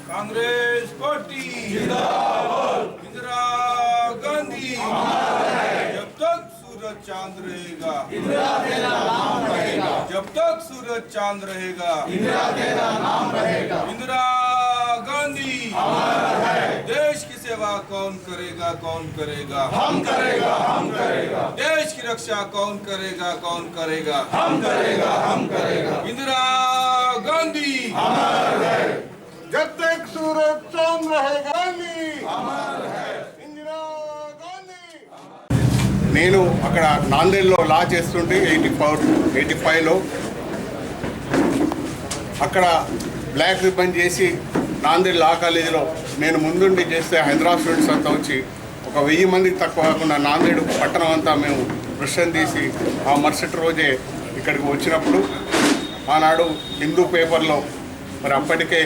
Congress party जिंदाबाद। इंदिरा गांधी जब तक सूरज चांद रहेगा इंदिरा तेरा नाम रहेगा। जब तक सूरज चांद रहेगा इंदिरा तेरा नाम रहेगा। इंदिरा गांधी अमर है। देश की सेवा कौन करेगा कौन करेगा? हम करेगा हम करेगा। देश की रक्षा कौन करेगा कौन करेगा? हम करेगा हम करेगा। इंदिरा गांधी अमर है। जब तक सूरज चांद रहेगा अमर है। इंदिरा गांधी। నేను అక్కడ నాందేడ్లో లా చేస్తుంటే 85లో అక్కడ బ్లాక్ రిబ్బన్ చేసి నాందేడ్ లా కాలేజీలో నేను ముందుండి చేస్తే హైదరాబాద్ స్టూడెంట్స్ అంతా వచ్చి ఒక 1000 మందికి తక్కువ కాకుండా నాందేడ్ పట్టణం అంతా మేము దృశ్యం తీసి ఆ మరుసటి రోజే ఇక్కడికి వచ్చినప్పుడు ఆనాడు హిందూ పేపర్లో మరి అప్పటికే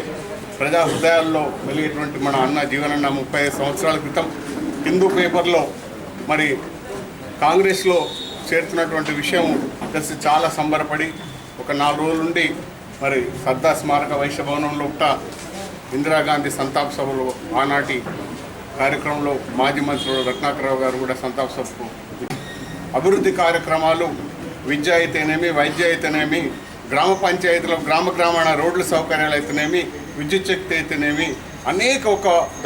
ప్రజా హృదయాల్లో వెలిగేటువంటి మన అన్న జీవనన్న 35 సంవత్సరాల క్రితం హిందూ పేపర్లో మరి కాంగ్రెస్లో చేరుతున్నటువంటి విషయం తెలిసి చాలా సంబరపడి ఒక 4 రోజుల నుండి మరి సర్దార్ స్మారక వైశ్య భవనంలో ఇందిరాగాంధీ సంతాప సభలో ఆనాటి కార్యక్రమంలో మాజీ మంత్రులు రత్నాకరరావు గారు కూడా సంతాప సభకు అభివృద్ధి కార్యక్రమాలు విద్య అయితేనేమి వైద్య అయితేనేమి గ్రామ పంచాయతీలో గ్రామాన రోడ్ల సౌకర్యాలు అయితేనేమి విద్యుత్ శక్తి అయితేనేమి అనేక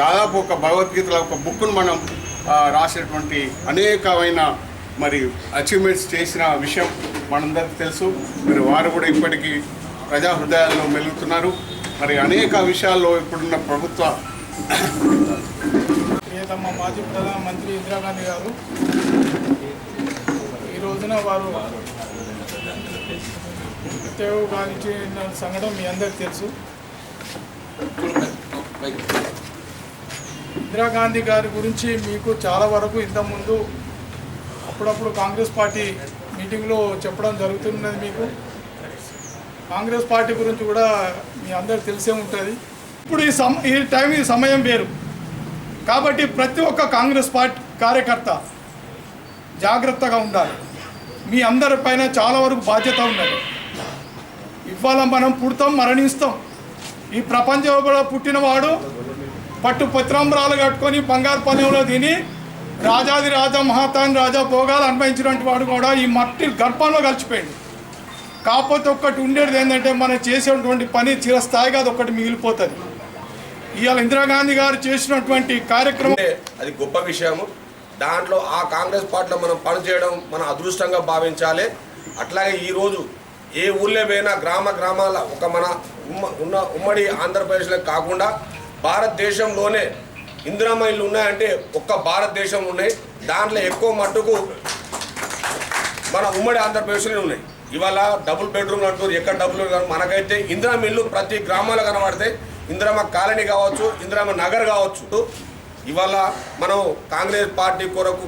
దాదాపు ఒక భగవద్గీతలో ఒక బుక్ను మనం రాసేటువంటి అనేకమైన మరి అచీవ్మెంట్స్ చేసిన విషయం మనందరికీ తెలుసు. మరి వారు కూడా ఇప్పటికీ ప్రజా హృదయాల్లో మెలుగుతున్నారు. మరి అనేక విషయాల్లో ఇప్పుడున్న ప్రభుత్వ ప్రియతమ మాజీ ప్రధానమంత్రి ఇందిరాగాంధీ గారు ఈ రోజున వారు మృత్యువు గావించిన సంఘటన మీ అందరికీ తెలుసు. ఇందిరాగాంధీ గారి గురించి మీకు చాలా వరకు ఇంతకుముందు అప్పుడప్పుడు కాంగ్రెస్ పార్టీ మీటింగ్లో చెప్పడం జరుగుతున్నది. మీకు కాంగ్రెస్ పార్టీ గురించి కూడా మీ అందరికి తెలిసే ఉంటుంది. ఇప్పుడు ఈ సమయం వేరు కాబట్టి ప్రతి ఒక్క కాంగ్రెస్ పార్టీ కార్యకర్త జాగ్రత్తగా ఉండాలి. మీ అందరిపైన చాలా వరకు బాధ్యత ఉన్నది. ఇవాళ మనం పుడతాం మరణిస్తాం. ఈ ప్రపంచంలో పుట్టినవాడు పట్టు పత్రాంబరాలు కట్టుకొని బంగారు పల్లెంలో తిని రాజాది రాజా మహాతాన్ రాజా భోగాలు అనుభవించినటువంటి వాడు కూడా ఈ మట్టి గర్భంలో కలిసిపోయింది. కాకపోతే ఒక్కటి ఉండేది ఏంటంటే మనం చేసేటువంటి పని చిరస్థాయిగా అది ఒక్కటి మిగిలిపోతుంది. ఇవాళ ఇందిరాగాంధీ గారు చేసినటువంటి కార్యక్రమం అది గొప్ప విషయము. దాంట్లో ఆ కాంగ్రెస్ పార్టీలో మనం పనిచేయడం మన అదృష్టంగా భావించాలి. అట్లాగే ఈరోజు ఏ ఊళ్ళో పోయినా గ్రామాల ఒక మన ఉమ్మడి ఆంధ్రప్రదేశ్లో కాకుండా భారతదేశంలోనే ఇందిరమ్మ ఇల్లు ఉన్నాయంటే ఒక్క భారతదేశం ఉన్నాయి. దాంట్లో ఎక్కువ మట్టుకు మన ఉమ్మడి ఆంధ్రప్రదేశ్లో ఉన్నాయి. ఇవాళ డబుల్ బెడ్రూమ్లు అంటారు, ఎక్కడ డబుల్ మనకైతే ఇందిరమ్మ ఇల్లు ప్రతి గ్రామాల్లో కనబడితే ఇందిరమ్మ కాలనీ కావచ్చు, ఇందిరమ్మ నగర్ కావచ్చు. ఇవాళ మనం కాంగ్రెస్ పార్టీ కొరకు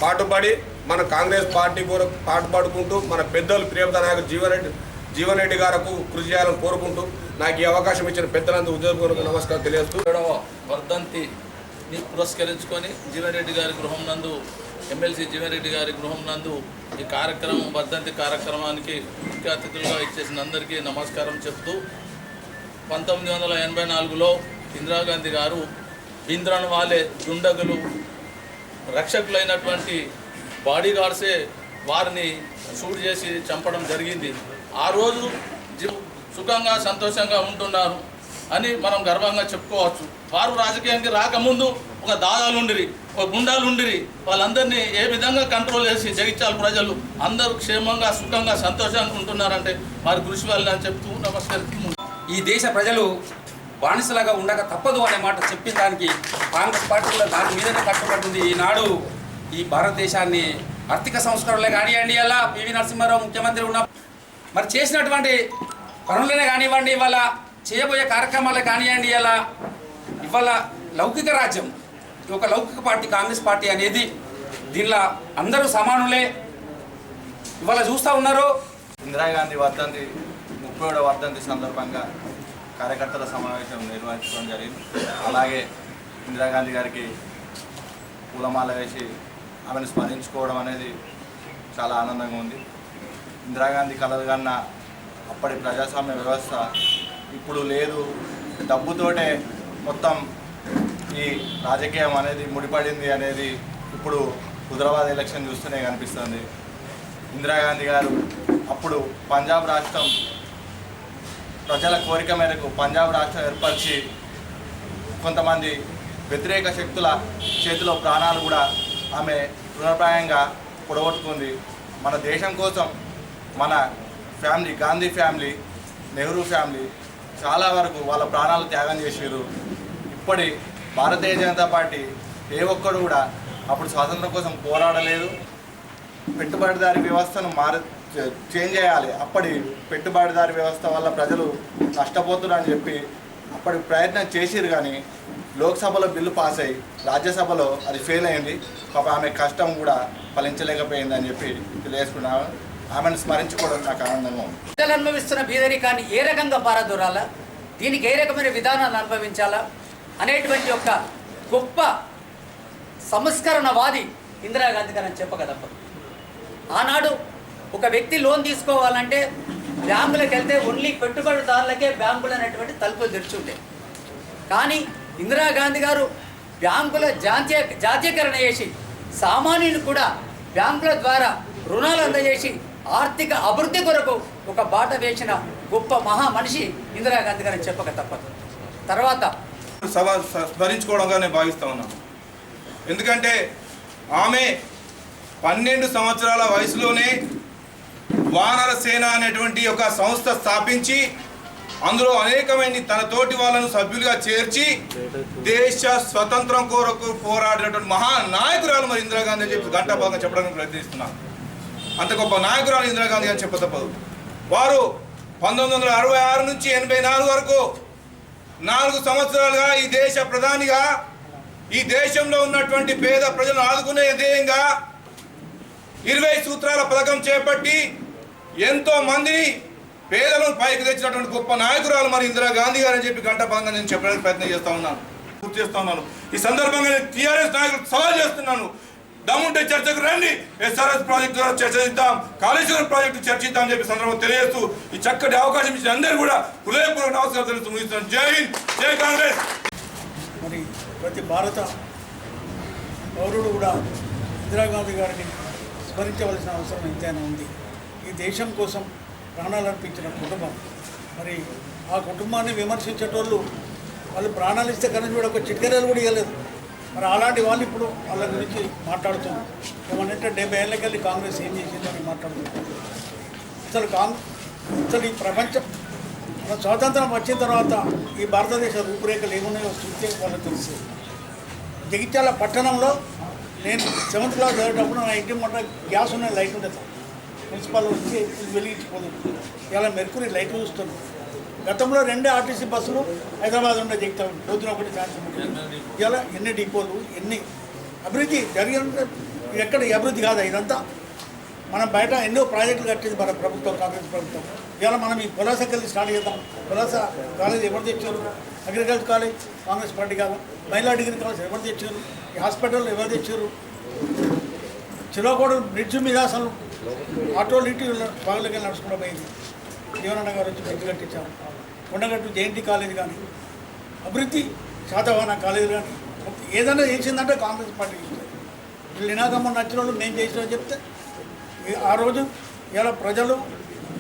పాటుపడి మన కాంగ్రెస్ పార్టీ కొరకు పాటుపడుకుంటూ మన పెద్దలు ప్రియత నాయకుడు జీవన్ రెడ్డి గారికి కృషి చేయాలని కోరుకుంటూ నాకు ఈ అవకాశం ఇచ్చిన పెద్దలందరూ ఉద్యోగపూర్వక నమస్కారం తెలియజేస్తూ వర్ధంతిని పురస్కరించుకొని జీవన్ రెడ్డి గారి గృహం నందు ఎమ్మెల్సీ జీవన్ రెడ్డి గారి గృహం నందు ఈ కార్యక్రమం వర్ధంతి కార్యక్రమానికి ముఖ్య అతిథులుగా ఇచ్చేసిన అందరికీ నమస్కారం చెప్తూ 1984లో ఇందిరాగాంధీ గారు భింద్రన్ వాలే దుండగులు రక్షకులైనటువంటి బాడీగార్డ్సే వారిని షూట్ చేసి చంపడం జరిగింది. ఆ రోజు సుఖంగా సంతోషంగా ఉంటున్నారు అని మనం గర్వంగా చెప్పుకోవచ్చు. వారు రాజకీయానికి రాకముందు ఒక దాదాలుండిరి, ఒక గుండాలుండిరి. వాళ్ళందరినీ ఏ విధంగా కంట్రోల్ చేసి జగిత్యాల ప్రజలు అందరూ క్షేమంగా సుఖంగా సంతోషంగా ఉంటున్నారంటే వారి కృషి వల్ల అని చెప్తూ నమస్కరిస్తున్నాను. ఈ దేశ ప్రజలు బానిసలాగా ఉండక తప్పదు అనే మాట చెప్పిన దానికి కాంగ్రెస్ పార్టీ కూడా దాని మీదనే కట్టుబడుతుంది. ఈనాడు ఈ భారతదేశాన్ని ఆర్థిక సంస్కరణలే కానివ్వండి, అలా పివి నరసింహారావు ముఖ్యమంత్రి ఉన్న మరి చేసినటువంటి పనులనే కానివ్వండి, ఇవాళ చేయబోయే కార్యక్రమాలే కానివ్వండి, అలా ఇవాళ లౌకిక రాజ్యం ఒక లౌకిక పార్టీ కాంగ్రెస్ పార్టీ అనేది దీనిలో అందరూ సమానులే. ఇవాళ చూస్తూ ఉన్నారు. ఇందిరాగాంధీ వర్ధంతి 30వ వర్ధంతి సందర్భంగా కార్యకర్తల సమావేశం నిర్వహించడం జరిగింది. అలాగే ఇందిరాగాంధీ గారికి పూలమాల వేసి ఆమెను స్మరించుకోవడం అనేది చాలా ఆనందంగా ఉంది. ఇందిరాగాంధీ కలలుగన్న అప్పటి ప్రజాస్వామ్య వ్యవస్థ ఇప్పుడు లేదు. డబ్బుతోటే మొత్తం ఈ రాజకీయం అనేది ముడిపడింది అనేది ఇప్పుడు హుజరాబాద్ ఎలక్షన్ చూస్తూనే కనిపిస్తుంది. ఇందిరాగాంధీ గారు అప్పుడు పంజాబ్ రాష్ట్రం ప్రజల కోరిక మేరకు పంజాబ్ రాష్ట్రం ఏర్పరిచి కొంతమంది వ్యతిరేక శక్తుల చేతిలో ప్రాణాలు కూడా ఆమె తృణప్రాయంగా పొడగొట్టుకుంది. మన దేశం కోసం మన family, Gandhi family, Nehru family చాలా వరకు వాళ్ళ ప్రాణాలు త్యాగం చేసారు. ఇప్పటి భారతీయ జనతా పార్టీ ఏ ఒక్కడు కూడా అప్పుడు స్వాతంత్రం కోసం పోరాడలేదు. పెట్టుబడిదారీ వ్యవస్థను చేంజ్ చేయాలి, అప్పటి పెట్టుబడిదారీ వ్యవస్థ వల్ల ప్రజలు నష్టపోతున్నారని చెప్పి అప్పటి ప్రయత్నం చేసిరు. కానీ లోక్సభలో బిల్లు పాస్ అయ్యి రాజ్యసభలో అది ఫెయిల్ అయింది. పాప ఆమె కష్టం కూడా ఫలించలేకపోయిందని చెప్పి తెలియజేసుకున్నాను. ఆమెను స్మరించుకోవడం నాకు ఆనందంగా ఉంది. ప్రజలు అనుభవిస్తున్న బీదరికాన్ని ఏ రకంగా పారదూరాలా, దీనికి ఏ రకమైన విధానాన్ని అనుభవించాలా అనేటువంటి ఒక గొప్ప సంస్కరణవాది ఇందిరాగాంధీ గారు చెప్పగలరు. ఆనాడు ఒక వ్యక్తి లోన్ తీసుకోవాలంటే బ్యాంకులకు వెళ్తే ఓన్లీ పెట్టుబడిదారులకే బ్యాంకులు అనేటువంటి తలుపులు తెరుచుండే. కానీ ఇందిరాగాంధీ గారు బ్యాంకుల జాతీయకరణ చేసి సామాన్యులు కూడా బ్యాంకుల ద్వారా రుణాలు అందజేసి ఆర్థిక అభివృద్ధి కొరకు ఒక బాట వేసిన గొప్ప మహా మనిషి ఇందిరాగాంధీ గారిని చెప్పక తప్పదు. తర్వాత స్మరించుకోవడంగా నేను భావిస్తూ ఉన్నాను. ఎందుకంటే ఆమె 12 సంవత్సరాల వయసులోనే వానర సేన అనేటువంటి ఒక సంస్థ స్థాపించి అందులో అనేకమైన తన తోటి వాళ్ళను సభ్యులుగా చేర్చి దేశ స్వతంత్రం కొరకు పోరాడినటువంటి మహానాయకురాలు మరి ఇందిరాగాంధీ అని చెప్పి గంటాభాగంగా చెప్పడానికి ప్రయత్నిస్తున్నాను. అంత గొప్ప నాయకురాలు ఇందిరాగాంధీ అని చెప్పతప్పదు. వారు 1966 నుంచి 84 వరకు 4 సంవత్సరాలుగా ఈ దేశ ప్రధానిగా ఈ దేశంలో ఉన్నటువంటి పేద ప్రజలను ఆదుకునే ధ్యేయంగా 20 సూత్రాల పథకం చేపట్టి ఎంతో మందిని పేదలను పైకి తెచ్చినటువంటి గొప్ప నాయకురాలు మరి ఇందిరాగాంధీ గారు అని చెప్పి గంటపరంగా నేను చెప్పడానికి ప్రయత్నం పూర్తి చేస్తా ఉన్నాను. ఈ సందర్భంగా నేను టీఆర్ఎస్ నాయకులకు సవాల్ చేస్తున్నాను. దమ్ముంటే చర్చకు రండి, ఎస్ఆర్ఎస్ ప్రాజెక్టు ద్వారా చర్చిద్దాం, కాళేశ్వరం ప్రాజెక్టు చర్చిద్దాం అని చెప్పి సందర్భంగా తెలియజేస్తూ ఈ చక్కటి అవకాశం ఇచ్చిన అందరూ కూడా హృదయపూర్వక నమస్కారం తెలుస్తూ ముగిస్తున్నాను. జై హింద్, జై కాంగ్రెస్. మరి ప్రతి భారత పౌరుడు కూడా ఇందిరాగాంధీ గారిని స్మరించవలసిన అవసరం ఎంతైనా ఉంది. ఈ దేశం కోసం ప్రాణాలు అర్పించిన కుటుంబం, మరి ఆ కుటుంబాన్ని విమర్శించేటోళ్ళు వాళ్ళు ప్రాణాలు ఇస్తే కనీసం కూడా ఒక చిట్కరేలు కూడా ఇవ్వలేదు. మరి అలాంటి వాళ్ళు ఇప్పుడు వాళ్ళ గురించి మాట్లాడుతున్నారు. ఏమనంటే 70 ఏళ్ళకెళ్ళి కాంగ్రెస్ ఏం చేసిందని మాట్లాడుతున్నారు. అసలు ఈ ప్రపంచం మన స్వాతంత్రం వచ్చిన తర్వాత ఈ భారతదేశ రూపురేఖలు ఏమున్నాయో చూస్తే వాళ్ళకి తెలుసు. జగిత్యాల పట్టణంలో నేను 7th క్లాస్ చదివేటప్పుడు నా ఇంటి మొట్ట గ్యాస్ ఉన్న లైట్ ఉండేది. మున్సిపల్ వచ్చి వెలిగించిపోతుంది. ఇలా మెర్కురీ లైట్ చూస్తున్నాం. గతంలో 2 ఆర్టీసీ బస్సులు హైదరాబాద్ ఉండే జగిత్యాల పొద్దున ఒకటి సాయంత్రం. ఇలా ఎన్ని డిపోలు, ఎన్ని అభివృద్ధి జరిగిన ఎక్కడ అభివృద్ధి కాదా ఇదంతా. మనం బయట ఎన్నో ప్రాజెక్టులు కట్టింది మన ప్రభుత్వం, కాంగ్రెస్ ప్రభుత్వం. ఇవాళ మనం ఈ పులాసకెళ్ళి స్టార్ట్ చేద్దాం. పులాస కాలేజ్ ఎవరు తెచ్చారు? అగ్రికల్చర్ కాలేజ్ కాంగ్రెస్ పార్టీ కాదు. మహిళా డిగ్రీ కాలేజ్ ఎవరు తెచ్చారు? ఈ హాస్పిటల్ ఎవరు తెచ్చారు? చిలోకోడు బ్రిడ్జ్ మీద అసలు ఆటోలు ఇటు పగలకి నడుచుకుంటూ పోయింది. జీవనన్న గారు వచ్చి బ్రిడ్జ్ కట్టించారు. కొండగట్టు జేఎన్టీ కాలేజ్ కానీ, అభివృద్ధి శాతవాహన కాలేజీ కానీ ఏదైనా చేసిందంటే కాంగ్రెస్ పార్టీ చేసింది. వీళ్ళు నినాదమ్మ నచ్చిన వాళ్ళు మేము చేసినా చెప్తే ఆ రోజు ఇలా ప్రజలు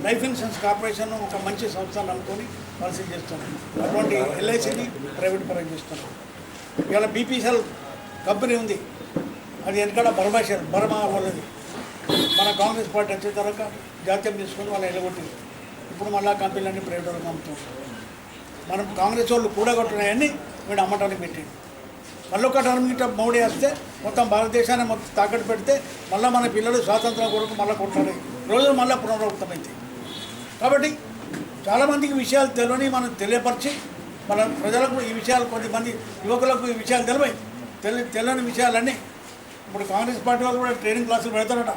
లైఫ్ ఇన్సూరెన్స్ కార్పొరేషన్ ఒక మంచి సంస్థను అనుకొని పాలసీ చేస్తున్నారు. అటువంటి ఎల్ఐసిని ప్రైవేట్ పరం చేస్తున్నారు. ఇలా బీపీసీఎల్ కంపెనీ ఉంది, అది వెనకాల బర్మా వాళ్ళది. మన కాంగ్రెస్ పార్టీ వచ్చిన తర్వాత జాతీయం తీసుకొని వాళ్ళు ఎలగొట్టింది. ఇప్పుడు మళ్ళీ కంపెనీలన్నీ ప్రైవేట్ వాళ్ళకి అమ్ముతున్నారు. మనం కాంగ్రెస్ వాళ్ళు కూడగొట్టినాయన్నీ వీడు అమ్మటానికి పెట్టింది. మళ్ళీ ఒక టర్మ్ మోడీ వస్తే మొత్తం భారతదేశాన్ని మొత్తం తాకట్టు పెడితే మళ్ళీ మన పిల్లలు స్వాతంత్రం కొరకు మళ్ళీ కొట్లాడే రోజులు మళ్ళీ పునరావృతమైంది. కాబట్టి చాలామందికి విషయాలు తెలియని మనం తెలియపరిచి మన ప్రజలకు ఈ విషయాలు, కొద్దిమంది యువకులకు ఈ విషయాలు తెలియని విషయాలన్నీ ఇప్పుడు కాంగ్రెస్ పార్టీ వాళ్ళు కూడా ట్రైనింగ్ క్లాసులు పెడతారట.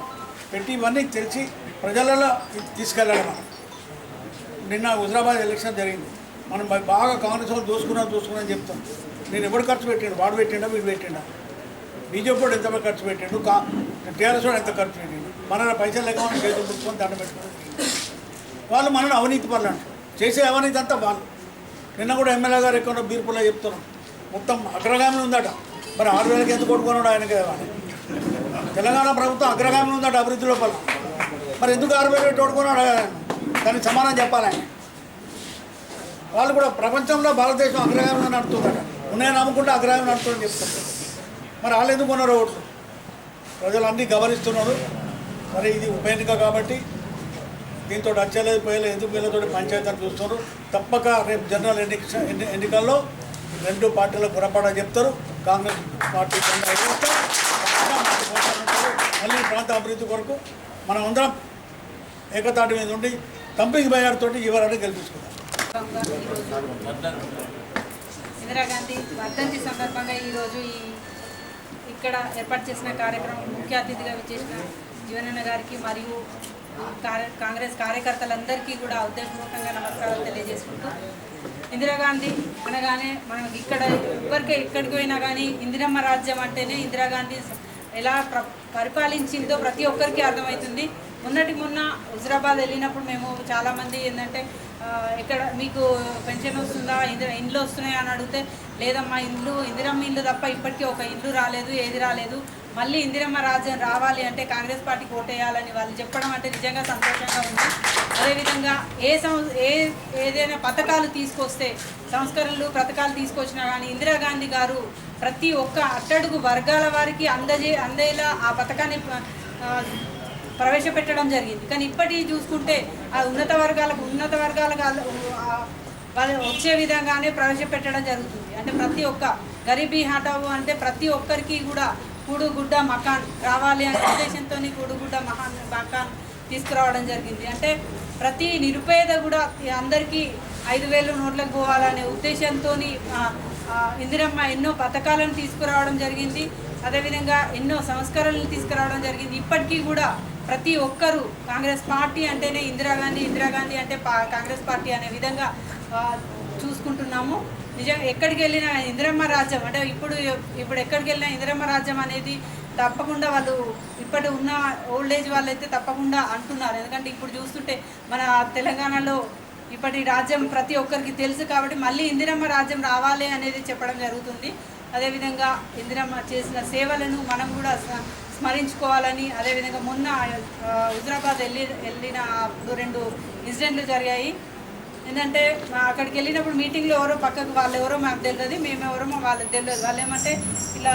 పెట్టి ఇవన్నీ తెలిసి ప్రజలలో తీసుకెళ్ళాలి. మనం నిన్న హుజరాబాద్ ఎలక్షన్ జరిగింది. మనం బాగా కాంగ్రెస్ వాళ్ళు దోసుకున్నారని చెప్తాం. నేను ఎవరు ఖర్చు పెట్టాడు? వాడు పెట్టిండా, వీడు పెట్టిండా? బీజేపీ వాడు ఎంత ఖర్చు పెట్టాడు, టీఆర్ఎస్ వాడు ఎంత ఖర్చు పెట్టాడు? మన పైసలు లేక మనం చేతులు పుచ్చుకొని దండ పెట్టుకోవడం. వాళ్ళు మనల్ని అవినీతి పనులు అంటారు. చేసే అవినీతి అంతా వాళ్ళు. నిన్న కూడా ఎమ్మెల్యే గారు ఎక్కడో బీర్పుల్లో చెప్తున్నాం, మొత్తం అగ్రగామి ఉందట. మరి 6,000కి ఎందుకు కొట్టుకున్నాడు ఆయనకే కానీ. తెలంగాణ ప్రభుత్వం అగ్రగామి ఉందట అభివృద్ధి లోపల. మరి ఎందుకు 6,000 కొట్టుకున్నాడు దానికి సమాధానం చెప్పాలి ఆయన. వాళ్ళు కూడా ప్రపంచంలో భారతదేశం అగ్రగామి నడుతుందట. ఉన్నాయని నమ్ముకుంటే అగ్రగామి నడుతుందని చెప్తారు. మరి వాళ్ళు ఎందుకు కొన్నారు ఓట్లు? ప్రజలు అన్నీ గమనిస్తున్నారు. మరి ఇది ఉప ఎన్నిక కాబట్టి దీంతో వచ్చలేదు పోయలేదు, ఎందుకు వీళ్ళతో పంచాయతీ అని చూస్తున్నారు. తప్పక రేపు జనరల్ ఎన్నికల్లో 2 పార్టీలకు గుణపడ చెప్తారు. కాంగ్రెస్ పార్టీ మళ్ళీ ప్రాంత అభివృద్ధి కొరకు మనం అందరం ఏకతాటి మీద ఉండి తంపికి బయాడుతోటి ఇవ్వాలని గెలిపించుకుందాం. ఇందిరాగాంధీ వర్ధంతి సందర్భంగా ఈరోజు ఇక్కడ ఏర్పాటు చేసిన కార్యక్రమం ముఖ్య అతిథిగా విచ్చేసిన జీవనన్న గారికి మరియు కాంగ్రెస్ కార్యకర్తలందరికీ కూడా ఉద్దేశపూర్వకంగా నమస్కారాలు తెలియజేసుకుంటూ, ఇందిరాగాంధీ అనగానే మనకి ఇక్కడ ఎక్కడికి పోయినా కానీ ఇందిరమ్మ రాజ్యం అంటేనే ఇందిరాగాంధీ ఎలా పరిపాలించిందో ప్రతి ఒక్కరికి అర్థమవుతుంది. మొన్న హుజరాబాద్ వెళ్ళినప్పుడు మేము చాలామంది ఏంటంటే ఇక్కడ మీకు పెన్షన్ వస్తుందా, ఇండ్లు వస్తున్నాయా అని అడిగితే లేదమ్మా ఇందిరమ్మ ఇల్లు తప్ప ఇప్పటికీ ఒక ఇల్లు రాలేదు, ఏది రాలేదు, మళ్ళీ ఇందిరమ్మ రాజ్యం రావాలి అంటే కాంగ్రెస్ పార్టీకి ఓటేయాలని వాళ్ళు చెప్పడం అంటే నిజంగా సంతోషంగా ఉంది. అదేవిధంగా ఏదైనా పథకాలు తీసుకొస్తే సంస్కరణలు పథకాలు తీసుకొచ్చినా కానీ ఇందిరాగాంధీ గారు ప్రతి ఒక్క అట్టడుగు వర్గాల వారికి అందేలా ఆ పథకాన్ని ప్రవేశపెట్టడం జరిగింది. కానీ ఇప్పటికీ చూసుకుంటే ఆ ఉన్నత వర్గాలకు వాళ్ళు వచ్చే విధంగానే ప్రవేశపెట్టడం జరుగుతుంది. అంటే ప్రతి ఒక్క గరీబీ హటావు అంటే ప్రతి ఒక్కరికి కూడా కూడుగుడ్డ మకాన్ రావాలి అనే ఉద్దేశంతో కూడుగుడ్డ మకాన్ తీసుకురావడం జరిగింది. అంటే ప్రతి నిరుపేద కూడా అందరికీ 5,000 నోట్లకు పోవాలనే ఉద్దేశంతో ఇందిరమ్మ ఎన్నో పథకాలను తీసుకురావడం జరిగింది. అదేవిధంగా ఎన్నో సంస్కరణలు తీసుకురావడం జరిగింది. ఇప్పటికీ కూడా ప్రతి ఒక్కరూ కాంగ్రెస్ పార్టీ అంటేనే ఇందిరాగాంధీ అంటే కాంగ్రెస్ పార్టీ అనే విధంగా చూసుకుంటున్నాము. నిజంగా ఎక్కడికి వెళ్ళినా ఇందిరమ్మ రాజ్యం అంటే ఇప్పుడు ఎక్కడికి వెళ్ళినా ఇందిరమ్మ రాజ్యం అనేది తప్పకుండా వాళ్ళు ఇప్పటి ఉన్న ఓల్డ్ ఏజ్ వాళ్ళైతే తప్పకుండా అంటున్నారు. ఎందుకంటే ఇప్పుడు చూస్తుంటే మన తెలంగాణలో ఇప్పటి రాజ్యం ప్రతి ఒక్కరికి తెలుసు కాబట్టి మళ్ళీ ఇందిరమ్మ రాజ్యం రావాలి అనేది చెప్పడం జరుగుతుంది. అదేవిధంగా ఇందిరమ్మ చేసిన సేవలను మనం కూడా స్మరించుకోవాలని, అదేవిధంగా మొన్న హుజరాబాద్ వెళ్ళిన 2 ఇన్సిడెంట్లు జరిగాయి. ఏంటంటే అక్కడికి వెళ్ళినప్పుడు మీటింగ్లో ఎవరో పక్కకు వాళ్ళు ఎవరో మాకు తెలియదు, మేమెవరో వాళ్ళకి తెలియదు. వాళ్ళు ఏమంటే ఇలా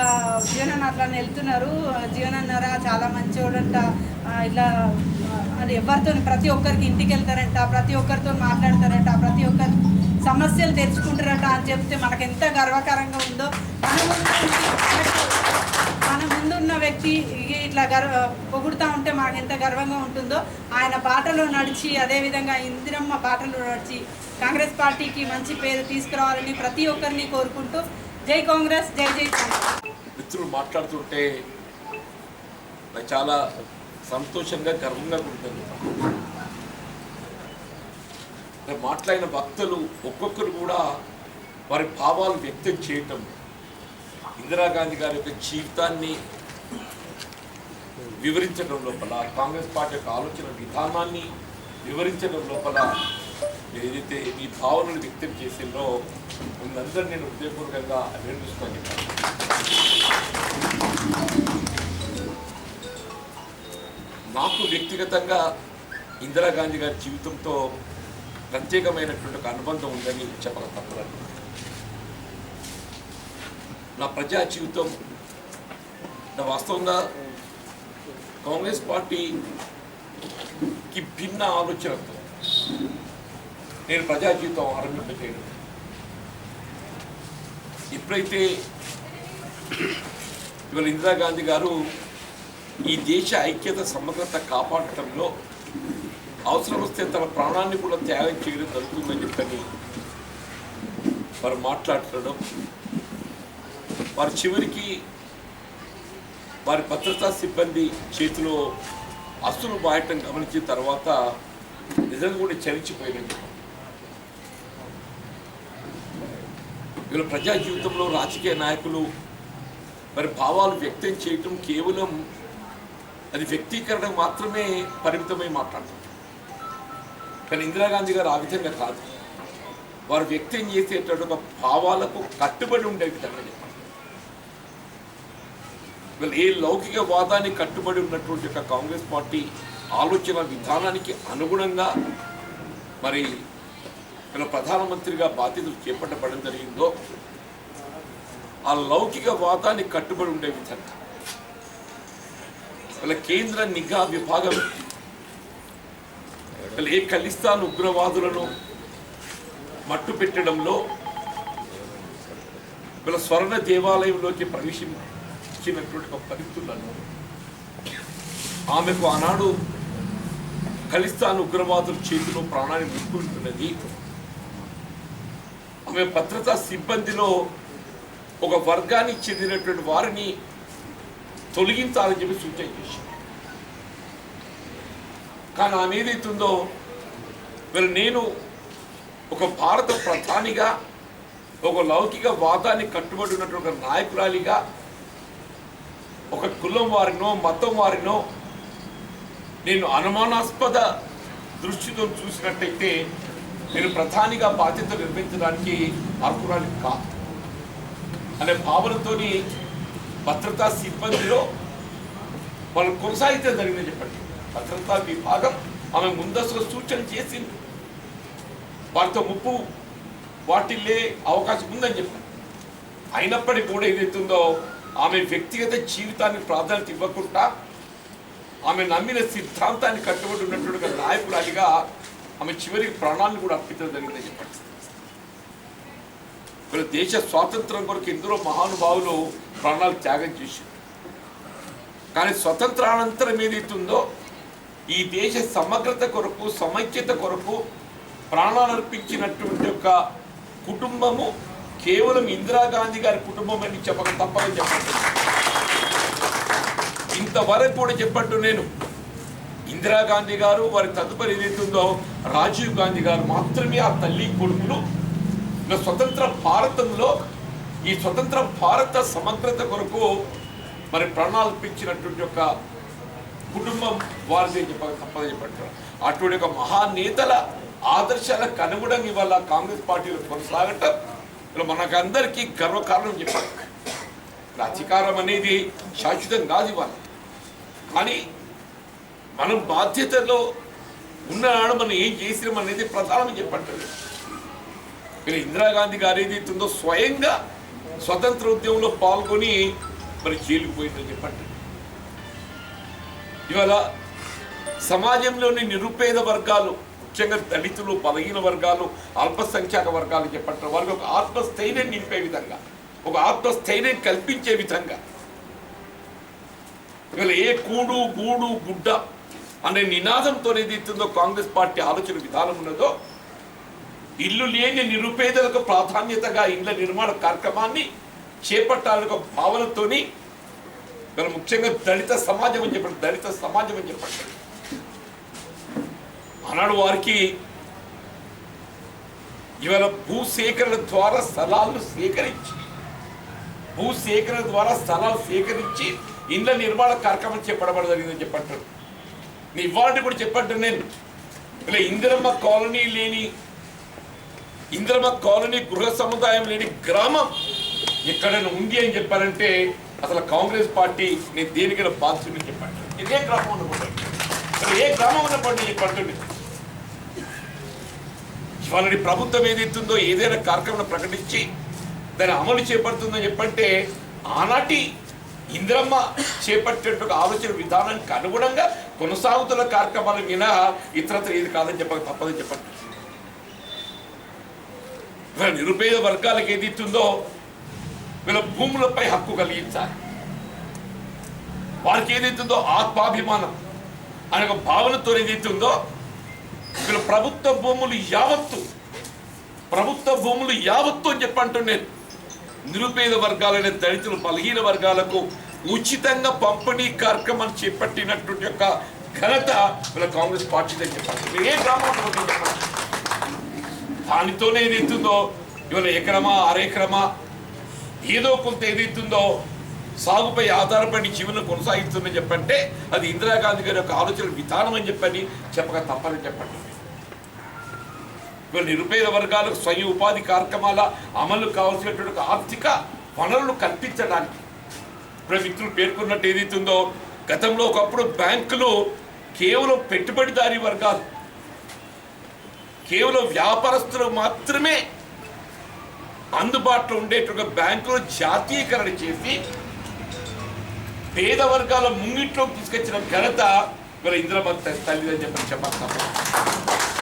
జీవనన్న అట్లా వెళ్తున్నారు, జీవనన్నారా చాలా మంచివాడంట, ఇలా అది ఎవరితో ప్రతి ఒక్కరికి ఇంటికి వెళ్తారంట, ప్రతి ఒక్కరితో మాట్లాడతారంట, ప్రతి ఒక్కరి సమస్యలు తెచ్చుకుంటారట అని చెప్తే మనకు ఎంత గర్వకారంగా ఉందో. మన ముందున్న వ్యక్తి ఇట్లా పొగుడుతూ ఉంటే మాకు ఎంత గర్వంగా ఉంటుందో. ఆయన బాటలో నడిచి అదేవిధంగా ఇందిరమ్మ బాటలో నడిచి కాంగ్రెస్ పార్టీకి మంచి పేరు తీసుకురావాలని ప్రతి ఒక్కరిని కోరుకుంటూ జై కాంగ్రెస్, జై జై కాంగ్రెస్. మిత్రులు మాట్లాడుతుంటే నాకు చాలా సంతోషంగా గర్వంగా ఉంటుంది. మాట్లాడిన వక్తలు ఒక్కొక్కరు కూడా వారి భావాలు వ్యక్తం చేయటం, ఇందిరాగాంధీ గారి యొక్క జీవితాన్ని వివరించడం లోపల, కాంగ్రెస్ పార్టీ యొక్క ఆలోచన విధానాన్ని వివరించడం లోపల ఏదైతే మీ భావనలు వ్యక్తం చేసిందో ముందందరూ నేను హృదయపూర్వకంగా అభినందిస్తాను. నాకు వ్యక్తిగతంగా ఇందిరాగాంధీ గారి జీవితంతో ప్రత్యేకమైనటువంటి ఒక అనుబంధం ఉందని చెప్పక తప్పదు. నా ప్రజా జీవితం వాస్తవంగా కాంగ్రెస్ పార్టీకి భిన్న ఆలోచనతో నేను ప్రజా జీవితం ఆరంభించలేదు. ఎప్పుడైతే ఇవాళ ఇందిరాగాంధీ గారు ఈ దేశ ఐక్యత సమగ్రత కాపాడటంలో అవసరం వస్తే తన ప్రాణాన్ని కూడా త్యాగం చేయడం జరుగుతుందని చెప్పని వారు మాట్లాడటం, వారి చివరికి వారి భద్రతా సిబ్బంది చేతిలో అస్సులు బాయటం గమనించిన తర్వాత నిజంగా కూడా చలించిపోయినట్టు. వీళ్ళ ప్రజా జీవితంలో రాజకీయ నాయకులు మరి భావాలు వ్యక్తం చేయటం కేవలం అది వ్యక్తీకరణ మాత్రమే పరిమితమై మాట్లాడతారు. కానీ ఇందిరాగాంధీ గారు ఆ విధంగా కాదు, వారు వ్యక్తం చేసేటువంటి ఒక భావాలకు కట్టుబడి ఉండే విధంగా చెప్పారు. ఏ లౌకిక వాదానికి కట్టుబడి ఉన్నటువంటి ఒక కాంగ్రెస్ పార్టీ ఆలోచన విధానానికి అనుగుణంగా మరి ఇలా ప్రధానమంత్రిగా బాధ్యతలు చేపట్టబడడం జరిగిందో ఆ లౌకిక వాదానికి కట్టుబడి ఉండే విధంగా ఇలా కేంద్ర నిఘా విభాగం ఏ ఖలిస్తాన్ ఉగ్రవాదులను మట్టు పెట్టడంలో వీళ్ళ స్వర్ణ దేవాలయంలోకి ప్రవేశించినటువంటి ఒక పరిస్థితులను ఆమెకు ఆనాడు ఖలిస్తాన్ ఉగ్రవాదుల చేతిలో ప్రాణాన్ని ముట్టుకుంటున్నది. ఆమె భద్రతా సిబ్బందిలో ఒక వర్గానికి చెందినటువంటి వారిని తొలగించాలని చెప్పి సూచన చేశారు. కానీ ఆమె ఏదైతుందో వీళ్ళు నేను ఒక భారత ప్రధానిగా ఒక లౌకిక వాదాన్ని కట్టుబడి ఉన్నటువంటి ఒక నాయకురాలిగా ఒక కులం వారినో మతం వారినో నేను అనుమానాస్పద దృష్టితో చూసినట్టయితే నేను ప్రధానిగా బాధ్యత నిర్వహించడానికి అర్హురాలి కాదు అనే భావనతోని భద్రతా సిబ్బందిలో వాళ్ళు కొనసాగితే జరిగిందని చెప్పండి. భద్రతా విభాగం ఆమె ముందస్తులో సూచన చేసింది, వారితో ముప్పు వాటిల్లే అవకాశం ఉందని చెప్పారు. అయినప్పటికీ కూడా ఏదైతుందో ఆమె వ్యక్తిగత జీవితాన్ని ప్రాధాన్యత ఇవ్వకుండా ఆమె నమ్మిన సిద్ధాంతాన్ని కట్టుబడి ఉన్నటువంటి నాయకురాలిగా ఆమె చివరికి ప్రాణాలను కూడా అర్పించడం జరిగిందని చెప్పండి. వీళ్ళ దేశ స్వాతంత్రం కొరకు ఎందరో మహానుభావులు ప్రాణాలు త్యాగం చేశారు. కానీ స్వతంత్రానంతరం ఏదైతుందో ఈ దేశ సమగ్రత కొరకు సమైక్యత కొరకు ప్రాణాలు అర్పించినటువంటి ఒక కుటుంబము కేవలం ఇందిరాగాంధీ గారి కుటుంబం అని చెప్పక తప్పదని చెప్పండి. ఇంతవరకు కూడా చెప్పట్టు నేను ఇందిరాగాంధీ గారు వారి తదుపరి ఏదైతుందో రాజీవ్ గాంధీ గారు మాత్రమే ఆ తల్లి కొడుకులు స్వతంత్ర భారతంలో ఈ స్వతంత్ర భారత సమగ్రత కొరకు మరి ప్రాణాలు అర్పించినటువంటి ఒక కుటుంబం వారిదే చెప్పక తప్పదని చెప్పంటారు. అటువంటి ఒక మహానేతల ఆదర్శాలకు అనుగుణంగా ఇవాళ కాంగ్రెస్ పార్టీలో కొనసాగటం ఇలా మనకందరికీ గర్వకారణం చెప్పారు. అధికారం అనేది శాశ్వతం కాదు ఇవాళ, కానీ మనం బాధ్యతలో ఉన్నాడు మనం ఏం చేసినాం అనేది ప్రధానం చెప్పంటారు. ఇలా ఇందిరాగాంధీ గారు ఏదైతుందో స్వయంగా స్వతంత్ర ఉద్యమంలో పాల్గొని మరి జైలుకు పోయిందని చెప్పండి. ఇవాళ సమాజంలోని నిరుపేద వర్గాలు ముఖ్యంగా దళితులు బలహీన వర్గాలు అల్పసంఖ్యాక వర్గాలు చెప్పంటారు వారికి ఒక ఆత్మస్థైర్యం నింపే విధంగా ఒక ఆత్మస్థైర్యం కల్పించే విధంగా ఇవాళ ఏ కూడు గూడు గుడ్డ అనే నినాదంతో ఏదైతుందో కాంగ్రెస్ పార్టీ ఆలోచన విధానం ఉన్నదో ఇల్లు లేని నిరుపేదలకు ప్రాధాన్యతగా ఇళ్ల నిర్మాణ కార్యక్రమాన్ని చేపట్టాలని ఒక భావనతోని మరి ముఖ్యంగా దళిత సమాజం అని చెప్పండి దళిత సమాజం అని చెప్పండి ఆనాడు వారికి ఇవాళ భూసేకరణ ద్వారా స్థలాలను సేకరించి ఇండ్ల నిర్మాణ కార్యక్రమం చేపట్టబడ జరిగిందని చెప్పంటారు. ఇవాళ కూడా చెప్పంటారు నేను ఇలా ఇందిరమ్మ కాలనీ గృహ సముదాయం లేని గ్రామం ఎక్కడైనా ఉంది అని చెప్పారంటే అసలు కాంగ్రెస్ పార్టీ నేను దేనికైనా బాధ్యతని చెప్పండి. ఇదే గ్రామం ఉన్నప్పుడు ఏ గ్రామం ఉన్నప్పుడు చెప్పండి. ఇవాళ ప్రభుత్వం ఏదైతుందో ఏదైనా కార్యక్రమం ప్రకటించి దాన్ని అమలు చేపడుతుందని చెప్పంటే ఆనాటి ఇందిరమ్మ చేపట్టేట ఆలోచన విధానానికి అనుగుణంగా కొనసాగుతున్న కార్యక్రమాల మీద ఇతరత్ర ఏది కాదని చెప్పక తప్పదని చెప్పండి. నిరుపేద వర్గాలకు ఏదైతుందో వీళ్ళ భూములపై హక్కు కలిగించాలి, వారికి ఏదైతుందో ఆత్మాభిమానం అనే ఒక భావనతో ఏదైతుందో వీళ్ళ ప్రభుత్వ భూములు యావత్తు అని చెప్పంటున్నాను నేను నిరుపేద వర్గాలైన దళితులు బలహీన వర్గాలకు ఉచితంగా పంపిణీ కార్యక్రమాన్ని చేపట్టినటువంటి యొక్క ఘనత వీళ్ళ కాంగ్రెస్ పార్టీదని చెప్పండి. ఏ గ్రామంలో చెప్పండి దానితోనే ఏదైతుందో ఇవాళ ఎకరమా అరెకరమా ఏదో కొంత ఏదైతుందో సాగుపై ఆధారపడి జీవనం కొనసాగిస్తుందని చెప్పంటే అది ఇందిరాగాంధీ గారి యొక్క ఆలోచన విధానం అని చెప్పని చెప్పక తప్పని చెప్పండి. నిరుపేద వర్గాలకు స్వయం ఉపాధి కార్యక్రమాల అమలు కావాల్సినటువంటి ఆర్థిక వనరులు కల్పించడానికి ఇప్పుడు మిత్రులు పేర్కొన్నట్టు ఏదైతుందో గతంలో ఒకప్పుడు బ్యాంకులు కేవలం పెట్టుబడిదారీ వర్గాలు కేవలం వ్యాపారస్తులు మాత్రమే అందుబాటులో ఉండేటువంటి బ్యాంకులు జాతీయకరణ చేసి పేద వర్గాల ముంగిట్లోకి తీసుకొచ్చిన ఘనత ఇవాళ ఇందిరమ్మ తల్లిదని చెప్పాలి.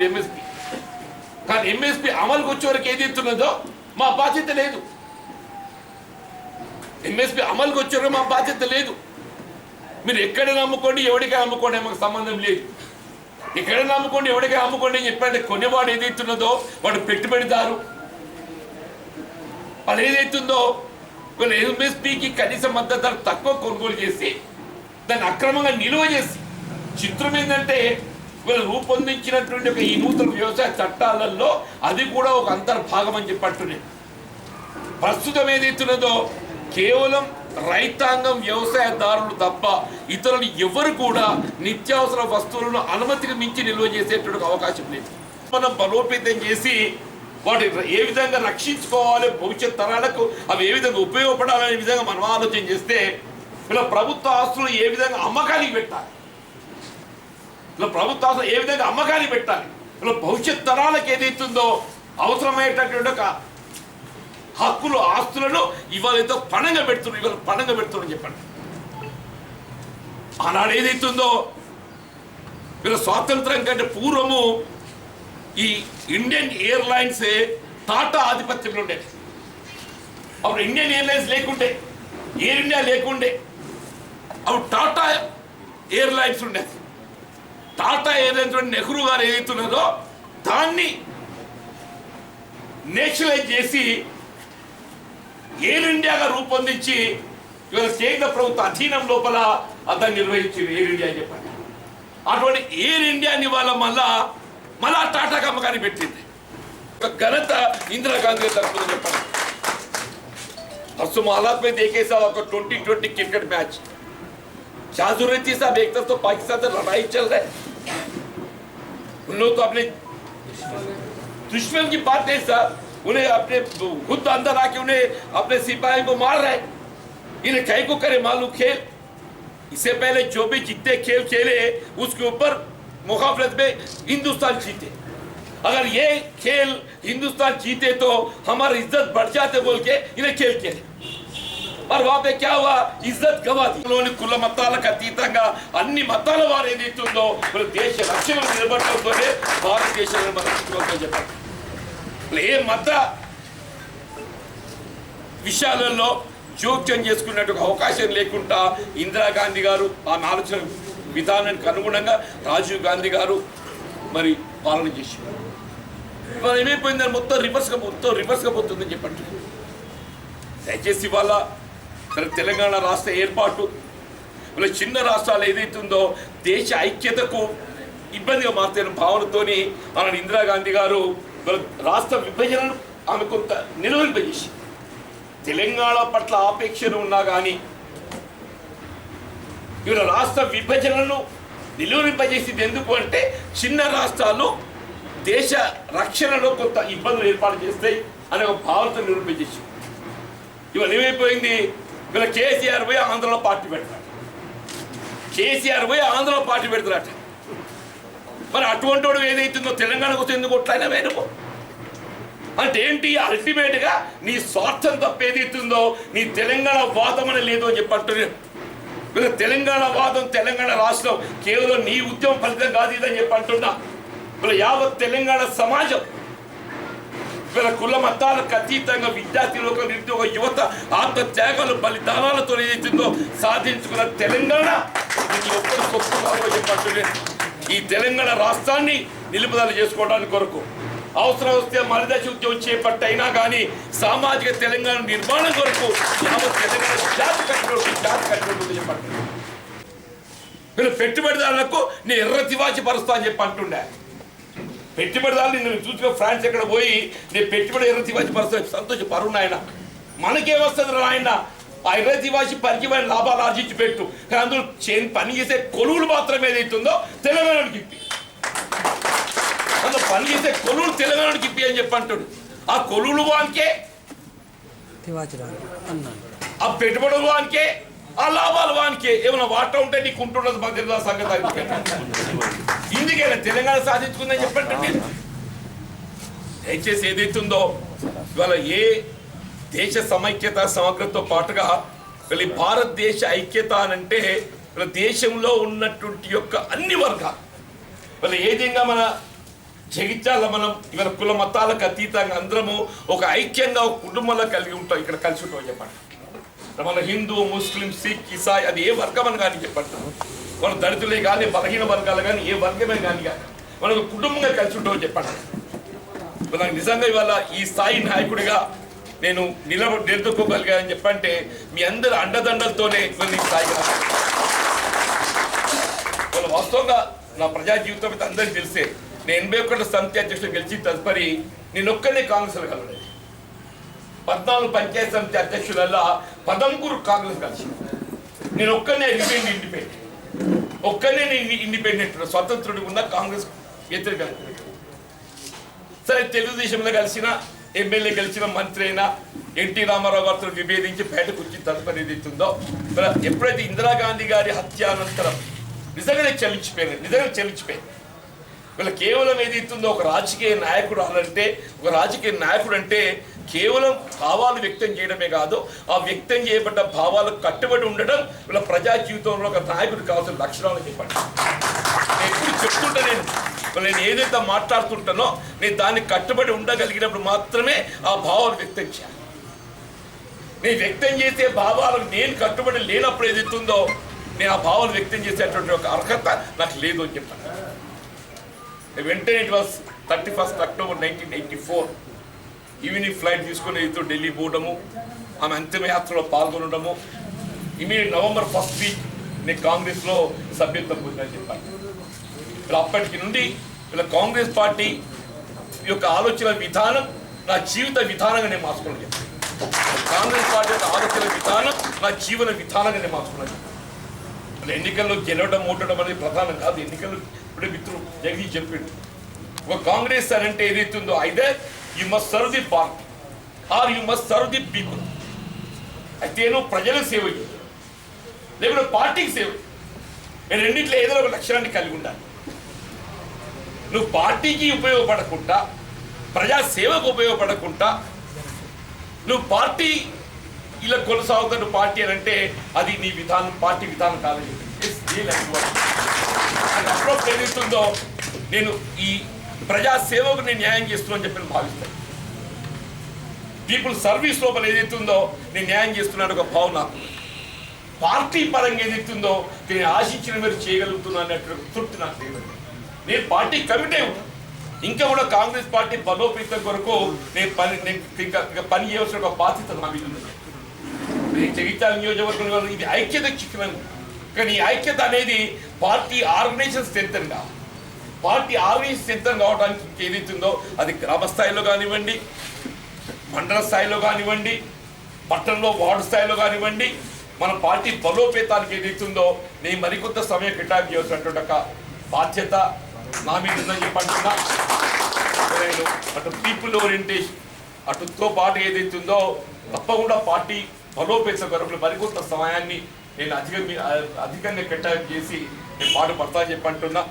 ఎంఎస్పి కానీ ఎంఎస్పి అమలుకు వచ్చే వరకు ఏదైతున్నదో మా బాధ్యత లేదు. ఎంఎస్పి అమలుకు వచ్చే వరకు మా బాధ్యత లేదు. మీరు ఎక్కడైనా అమ్ముకోండి, ఎవరికైనా అమ్ముకోండి, మాకు సంబంధం లేదు. ఎక్కడైనా అమ్ముకోండి, ఎవరికైనా అమ్ముకోండి అని చెప్పండి. కొనేవాడు ఏదైతున్నదో వాడు పెట్టుబడిదారు. వాళ్ళు ఏదైతుందో వీళ్ళు ఎంఎస్పీకి కనీస మద్దతు ధర తక్కువ కొనుగోలు చేసి దాన్ని అక్రమంగా నిలువ చేసి, చిత్రం ఏంటంటే వీళ్ళు రూపొందించినటువంటి ఒక ఈ నూతన వ్యవసాయ చట్టాలలో అది కూడా ఒక అంతర్భాగం అని చెప్పట్టున్నాయి. ప్రస్తుతం ఏదైతున్నదో కేవలం రైతాంగం వ్యవసాయదారులు తప్ప ఇతరులు ఎవరు కూడా నిత్యావసర వస్తువులను అనుమతికి మించి నిల్వ చేసేటువంటి అవకాశం లేదు. మనం బలోపేతం చేసి వాటి ఏ విధంగా రక్షించుకోవాలి, భవిష్యత్ తరాలకు అవి ఏ విధంగా ఉపయోగపడాలనే విధంగా మనం ఆలోచన చేస్తే ఇలా ప్రభుత్వ ఆస్తులు ఏ విధంగా అమ్మకానికి పెట్టాలి, ఇలా ప్రభుత్వ ఆస్తులు ఏ విధంగా అమ్మకానికి పెట్టాలి, ఇలా భవిష్యత్ తరాలకు ఏదైతుందో అవసరమయ్యేటటువంటి ఒక హక్కులు ఆస్తులను ఇవాళ ఏదో పణంగా పెడుతున్నారు. ఇవాళ పణంగా పెడుతున్నారని చెప్పండి. ఆనాడు ఏదైతుందో వీళ్ళ స్వాతంత్రం కంటే పూర్వము ఈ ఇండియన్ ఎయిర్లైన్స్ టాటా ఆధిపత్యంలో ఉండేది. అప్పుడు ఇండియన్ ఎయిర్లైన్స్ లేకుండే, ఎయిర్ ఇండియా లేకుండే, అప్పుడు టాటా ఎయిర్లైన్స్ ఉండేది. టాటా ఎయిర్లైన్స్ నెహ్రూ గారు ఏదైతున్నదో దాన్ని నేషనలైజ్ చేసి ఎయిర్ ఇండియాగా రూపొందించి ఇవాళ కేంద్ర ప్రభుత్వ అధీనం లోపల అతను నిర్వహించింది ఎయిర్ ఇండియా అని చెప్పండి. అటువంటి ఎయిర్ ఇండియాని వాళ్ళ మళ్ళా టాటాకి అమ్మకాన్ని పెట్టింది. ఒక ఘనత ఇందిరాగాంధీ తరఫున చెప్పండి. परसों हालात में देखे साहब 2020 क्रिकेट मैच क्या जरूरत थी साहब? एक तरफ तो पाकिस्तान से लड़ाई चल रहा है, उन लोग तो अपने दुश्मन की बात नहीं साहब, उन्हें अपने खुद अंदर आके उन्हें अपने सिपाही को मार रहे हैं. इन्हें कहीं को करे मालूम खेल. इससे पहले जो भी जितने खेल खेले उसके ऊपर मुकाबले में हिंदुस्तान जीते. अगर ये खेल हिंदुस्तान जीते तो हमारी इज्जत बढ़ जाते बोल के इन्हें खेल खेले, और वहां पे क्या हुआ? इज्जत गवा दी. కుల మతాలకు అతీతంగా అన్ని మతాల వారు ఏదైతుందో దేశ రక్షణ నిలబడటంతోనే భారతదేశంలో మనం చెప్పాలి. ఏ మత విషయాలలో జోక్యం చేసుకున్నట్టు అవకాశం లేకుండా ఇందిరాగాంధీ గారు ఆమె ఆలోచన విధానానికి అనుగుణంగా రాజీవ్ గాంధీ గారు మరి పాలన చేశారు. ఇవాళ ఏమైపోయిందని మొత్తం రివర్స్గా పోతుందని చెప్పండి. దయచేసి ఇవాళ తెలంగాణ రాష్ట్ర ఏర్పాటు ఇలా చిన్న రాష్ట్రాలు ఏదైతుందో దేశ ఐక్యతకు ఇబ్బందిగా మారుతున్న భావనతోని మన ఇందిరాగాంధీ గారు రాష్ట్ర విభజనను ఆమె కొంత నిలువరింపజేసి తెలంగాణ పట్ల ఆపేక్షను ఉన్నా కానీ ఇవాళ రాష్ట్ర విభజనను నిలువరింపజేసింది ఎందుకు అంటే చిన్న రాష్ట్రాలు దేశ రక్షణలో కొంత ఇబ్బందులు ఏర్పాటు చేస్తాయి అనే ఒక భావనతో నిరూపించేసి ఇవాళ ఏమైపోయింది? వీళ్ళ కేసీఆర్ పోయి ఆంధ్రలో పార్టీ పెడతారు, మరి అటువంటి వాడు ఏదైతుందో తెలంగాణ కోసం ఎందుకు కొట్లాయినా వేరుకో అంటే ఏంటి? అల్టిమేట్గా నీ స్వార్థం తప్ప ఏదైతుందో నీ తెలంగాణ వాదం అని లేదు అని చెప్పంటున్నాను. వీళ్ళ తెలంగాణ వాదం, తెలంగాణ రాష్ట్రం కేవలం నీ ఉద్యమం ఫలితం కాదు ఇదని చెప్పి అంటున్నా. వీళ్ళ యావత్ తెలంగాణ సమాజం వీళ్ళ కుల మతాలకు అతీతంగా విద్యార్థి లోకం, నిరుద్యోగ యువత ఆత్మత్యాగాలు బలిదానాలతో ఏదైతుందో సాధించుకున్న తెలంగాణ ఒక్కరు గొప్పగా చెప్పంటున్నాను. ఈ తెలంగాణ రాష్ట్రాన్ని నిలుపుదల చేసుకోవడానికి కొరకు అవసరం వస్తే మరిదశ ఉద్యమం చేపట్టైనా కానీ సామాజిక తెలంగాణ నిర్మాణం కొరకు యావత్ తెలంగాణ జాతి కట్టుబడి చెప్పండి. వీళ్ళు పెట్టుబడిదారులకు నేను ఎర్ర తివాచి పరుస్తా అని చెప్పి అంటుండే. పెట్టుబడిదారులు నేను చూసుకుని ఫ్రాన్స్ ఎక్కడ పోయి నేను పెట్టుబడి ఎర్ర తివాచి పరుస్తా సంతోష పరువు నాయన. మనకేమొస్తుంది నాయన? ఆ ఎర్ర తివాచి పరిచయమైన లాభాలు ఆర్జించి పెట్టు, కానీ అందులో పని చేసే కొలువులు మాత్రమే ఏదైతుందో తెలంగాణకి ఇప్పి దాంట్లో పని చేసే కొలువులు తెలంగాణకి ఇప్పి అని చెప్పంటాడు. ఆ కొలువులు వానికే, ఆ పెట్టుబడులు వానికే, ఆ లాభాలు వానికే. ఏమైనా వాటా ఉంటే నీకు ఉంటుండదు మాకు తెలియదు ఆ సంగతి. ఇందుకైనా తెలంగాణ సాధించుకుందని చెప్పండి. దయచేసి ఏదైతుందో ఇవాళ ఏ దేశ సమైక్యత సమగ్రతతో పాటుగా వీళ్ళ భారతదేశ ఐక్యత అనంటే వీళ్ళ దేశంలో ఉన్నటువంటి యొక్క అన్ని వర్గాలు వీళ్ళ ఏ విధంగా మన జగిత్యాల మనం ఇవాళ కుల మతాలకు అతీతంగా అందరము ఒక ఐక్యంగా ఒక కుటుంబంలో కలిగి ఉంటాం. ఇక్కడ కలిసి ఉంటాం చెప్పండి. మన హిందూ, ముస్లిం, సిక్, ఇసాయి అది ఏ వర్గం అని కానీ చెప్పండి. మన దళితులే కానీ బలహీన వర్గాలు కానీ ఏ వర్గమే కానీ మనకు కుటుంబంగా కలిసి ఉంటాం చెప్పండి. నాకు నిజంగా ఇవాళ ఈ స్థాయి నాయకుడిగా నేను నిలదొక్కోగలిగానని చెప్పంటే మీ అందరి అండదండలతోనే కొన్ని స్థాయిగా వాళ్ళ వాస్తవంగా నా ప్రజా జీవితం అయితే అందరికీ తెలిసే. నేను 81 సమితి అధ్యక్షులు గెలిచి తదుపరి నేను ఒక్కనే కాంగ్రెస్లో కలవలేదు. 14 పంచాయతీ సమితి అధ్యక్షులల్లా 13 కాంగ్రెస్ కలిసి నేను ఒక్కనే ఇండిపెండెంట్, ఒక్కనే నేను ఇండిపెండెంట్ స్వతంత్రుడిగా ఉన్న కాంగ్రెస్ వ్యతిరేకంగా. సరే తెలుగుదేశంలో కలిసిన ఎమ్మెల్యే గెలిచిన మంత్రి అయినా ఎన్టీ రామారావు గారితో విభేదించి బయటకు వచ్చి తదుపరి ఏదైతుందో ఎప్పుడైతే ఇందిరాగాంధీ గారి హత్యానంతరం నిజంగానే చెల్లించిపోయింది. వీళ్ళ కేవలం ఏదైతుందో ఒక రాజకీయ నాయకుడు అనంటే ఒక రాజకీయ నాయకుడు అంటే కేవలం భావాలు వ్యక్తం చేయడమే కాదు, ఆ వ్యక్తం చేయబడ్డ భావాలకు కట్టుబడి ఉండడం వీళ్ళ ప్రజా జీవితంలో ఒక నాయకుడు కావాల్సిన లక్షణాలు చెప్పండి. నేను ఎప్పుడు చెప్తుంటా, నేను ఏదైతే మాట్లాడుతుంటానో నేను దానికి కట్టుబడి ఉండగలిగినప్పుడు మాత్రమే ఆ భావాలు వ్యక్తం చేయాలి. నేను వ్యక్తం చేసే భావాలకు నేను కట్టుబడి లేనప్పుడు ఏదైతుందో నేను ఆ భావాలు వ్యక్తం చేసేటువంటి ఒక అర్హత నాకు లేదు అని చెప్పాను. వెంటనే it was 31 October 1984 evening flight తీసుకుని ఏదో ఢిల్లీ పోవడము, ఆమె అంతిమయాత్రలో పాల్గొనడము. ఇమీడియట్ నవంబర్ 1st వీక్ నేను కాంగ్రెస్లో సభ్యత్వం పొందని చెప్పాను. అప్పటికి నుండి ఇలా కాంగ్రెస్ పార్టీ యొక్క ఆలోచన విధానం నా జీవిత విధానంగా నేను మార్చుకున్నాను. కాంగ్రెస్ పార్టీ యొక్క ఆలోచన విధానం నా జీవన విధానంగా నేను మార్చుకున్నాను. ఎన్నికల్లో గెలవడం ఓటడం అనేది ప్రధానం కాదు. ఎన్నికల్లో ఇప్పుడే మిత్రుడు జగదీష్ చెప్పిండు, ఒక కాంగ్రెస్ అని అంటే ఏదైతుందో either you must serve the party or you must serve the people. అయితే నువ్వు ప్రజలకు సేవ చేయాలి, లేకపోతే పార్టీకి సేవ. నేను రెండింటిలో ఏదో ఒక లక్ష్యాన్ని కలిగి ఉండాలి. నువ్వు పార్టీకి ఉపయోగపడకుండా, ప్రజా సేవకు ఉపయోగపడకుండా నువ్వు పార్టీ ఇలా కొనసాగుతున్న పార్టీ అని అంటే అది నీ విధానం, పార్టీ విధానం కాదని అప్రోచ్ ఏదైతుందో నేను ఈ ప్రజా సేవకు నేను న్యాయం చేస్తున్నాను చెప్పి భావిస్తాను. పీపుల్ సర్వీస్ లోపల ఏదైతుందో నేను న్యాయం చేస్తున్నాను ఒక భావన. పార్టీ పరంగా ఏదైతుందో నేను ఆశించిన మీరు చేయగలుగుతున్నాను అన్నట్టు తృప్తి నాకు లేదు. నేను పార్టీ కమిట్ అయి ఉంటాను. ఇంకా కూడా కాంగ్రెస్ పార్టీ బలోపేతం కొరకు నేను పని చేయవలసిన ఒక బాధ్యత నా మీద ఉంది. జగిత్యాల నియోజకవర్గంలో ఇది ఐక్యత చిక్కిన, కానీ ఈ ఐక్యత అనేది పార్టీ ఆర్గనైజేషన్ స్ట్రెంత్ కావాలి. పార్టీ ఆర్గనైజేషన్ స్ట్రెంత్ కావడానికి ఏదైతుందో అది గ్రామ స్థాయిలో కానివ్వండి, మండల స్థాయిలో కానివ్వండి, పట్టణంలో వార్డు స్థాయిలో కానివ్వండి, మన పార్టీ బలోపేతానికి ఏదైతుందో నేను మరికొంత సమయం కేటాయించాల్సినటువంటి ఒక బాధ్యత నా మీద ఉందని చెప్పంటున్నా. నేను అటు పీపుల్ ఓరియంటేషన్ అటుతో పాటు ఏదైతుందో తప్పకుండా పార్టీ బలోపేత కొరకు మరికొంత సమయాన్ని నేను అధికంగా కేటాయింపు చేసి నేను పాటుపడతా అని చెప్పంటున్నా.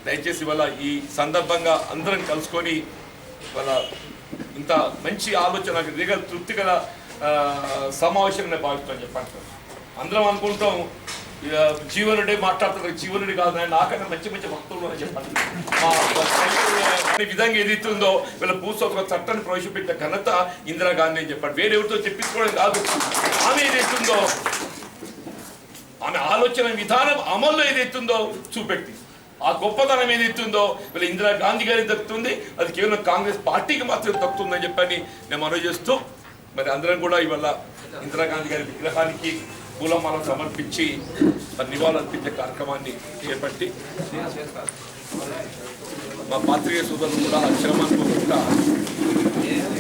దయచేసి ఇవాళ ఈ సందర్భంగా అందరం కలుసుకొని ఇవాళ ఇంత మంచి ఆలోచన దిగల తృప్తి గల సమావేశంగా నేను భావిస్తాను చెప్పంటున్నాను. అందరం అనుకుంటాం జీవనుడే మాట్లాడుతున్నారు, జీవనుడి కాదు నాకన్నా మంచి మంచి భక్తులు అని చెప్పండి. ఈ విధంగా ఏదైతుందో వీళ్ళ భూస్వామిక చట్టాన్ని ప్రవేశపెట్టిన ఘనత ఇందిరాగాంధీ అని చెప్పండి. వేరెవరితో చెప్పించుకోవడం కాదు. ఆమె ఏదైతుందో ఆమె ఆలోచన విధానం అమల్లో ఏదైతుందో చూపెట్టి ఆ గొప్పతనం ఏదైతుందో వీళ్ళ ఇందిరాగాంధీ గారికి దక్కుతుంది, అది కేవలం కాంగ్రెస్ పార్టీకి మాత్రమే దక్కుతుందని చెప్పని నేను మనవి చేస్తూ మరి అందరం కూడా ఇవాళ ఇందిరాగాంధీ గారి విగ్రహానికి పూలమాలను సమర్పించి మరి నివాళులు అర్పించే కార్యక్రమాన్ని చేపట్టి మా పాత్రికేయ సోదరులు కూడా శ్రమ అనుకోకుండా